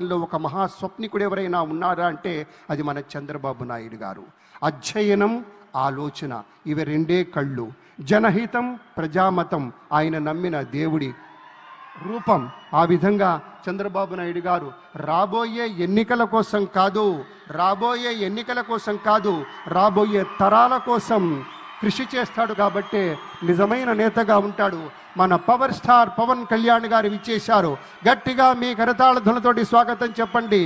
ఒక మహా స్వప్నికుడు ఎవరైనా ఉన్నారా అంటే అది మన చంద్రబాబు నాయుడు గారు. అధ్యయనం, ఆలోచన ఇవి రెండే కళ్ళు. జనహితం, ప్రజామతం ఆయన నమ్మిన దేవుడి రూపం. ఆ విధంగా చంద్రబాబు నాయుడు గారు రాబోయే ఎన్నికల కోసం కాదు, రాబోయే తరాల కోసం కృషి చేస్తాడు. కాబట్టే నిజమైన నేతగా ఉంటాడు. మన పవర్ స్టార్ పవన్ కళ్యాణ్ గారు విచ్చేశారు. గట్టిగా మీ కరతాళ ధ్వనులతోటి స్వాగతం చెప్పండి.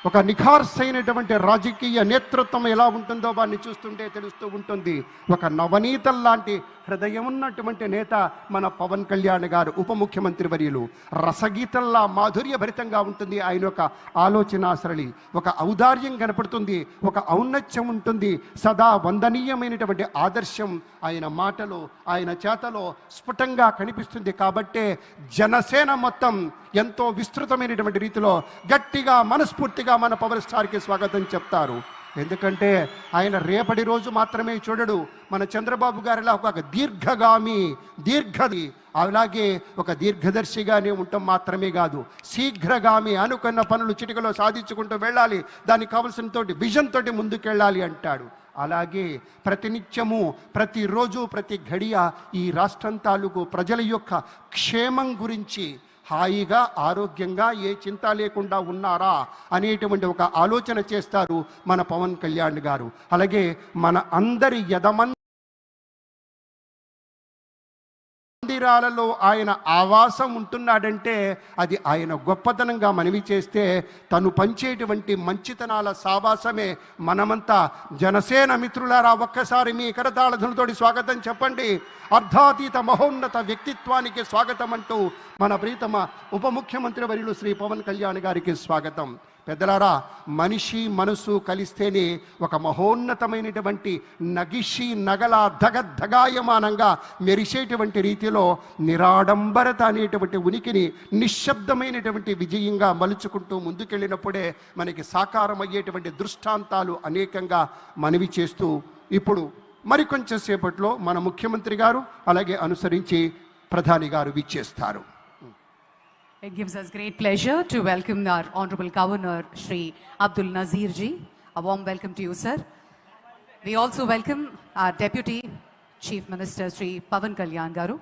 ఒక నిఖార్సైనటువంటి రాజకీయ నేతృత్వం ఎలా ఉంటుందో వారిని చూస్తుంటే తెలుస్తూ ఉంటుంది. ఒక నవనీతం లాంటి హృదయం ఉన్నటువంటి నేత మన పవన్ కళ్యాణ్ గారు, ఉప ముఖ్యమంత్రి వర్యులు. రసగీతంలా మాధుర్యభరితంగా ఉంటుంది ఆయన యొక్క ఆలోచన సరళి. ఒక ఔదార్యం కనపడుతుంది, ఒక ఔన్నత్యం ఉంటుంది. సదా వందనీయమైనటువంటి ఆదర్శం ఆయన మాటలో, ఆయన చేతలో స్ఫుటంగా కనిపిస్తుంది. కాబట్టే జనసేన మొత్తం ఎంతో విస్తృతమైనటువంటి రీతిలో గట్టిగా మనస్ఫూర్తిగా మన పవర్ స్టార్కి స్వాగతం చెప్తారు. ఎందుకంటే ఆయన రేపటి రోజు మాత్రమే చూడడు. మన చంద్రబాబు గారిలా ఒక దీర్ఘది అలాగే ఒక దీర్ఘదర్శిగానే ఉండటం మాత్రమే కాదు, శీఘ్రగామి. అనుకున్న పనులు చిటికలో సాధించుకుంటూ వెళ్ళాలి, దానికి కావలసిన తోటి విజన్ తోటి ముందుకెళ్ళాలి అంటాడు. అలాగే ప్రతినిత్యము, ప్రతిరోజు, ప్రతి ఘడియ ఈ రాష్ట్రం తాలూకు ప్రజల యొక్క క్షేమం గురించి హాయిగా, ఆరోగ్యంగా, ఏ చింత లేకుండా ఉన్నారా అనేటువంటి ఒక ఆలోచన చేస్తారు మన పవన్ కళ్యాణ్ గారు. అలాగే మన అందరి మందిరాలలో ఆయన ఆవాసం ఉంటున్నాడంటే అది ఆయన గొప్పతనంగా మనవి చేస్తే, తను పంచేటువంటి మంచితనాల సావాసమే. మనమంతా జనసేన మిత్రులారా ఒక్కసారి మీ కరతాళ స్వాగతం చెప్పండి. అర్ధాతీత మహోన్నత వ్యక్తిత్వానికి స్వాగతం అంటూ మన ప్రీతమ ఉప ముఖ్యమంత్రి వర్యులు శ్రీ పవన్ కళ్యాణ్ గారికి స్వాగతం. పెద్దలారా, మనిషి మనసు కలిస్తేనే ఒక మహోన్నతమైనటువంటి నగిషి నగల ధగాయమానంగా మెరిసేటువంటి రీతిలో నిరాడంబరత అనేటువంటి ఉనికిని నిశ్శబ్దమైనటువంటి విజయంగా మలుచుకుంటూ ముందుకెళ్ళినప్పుడే మనకి సాకారమయ్యేటువంటి దృష్టాంతాలు అనేకంగా మనవి చేస్తూ, ఇప్పుడు మరికొంచెం సేపట్లో మన ముఖ్యమంత్రి గారు అలాగే అనుసరించి ప్రధాని గారు విచ్చేస్తారు. It gives us great pleasure to welcome our Honorable Governor, Shri Abdul Nazir Ji. A warm welcome to you, sir. We also welcome our Deputy Chief Minister, Shri Pavan Kalyan Garu.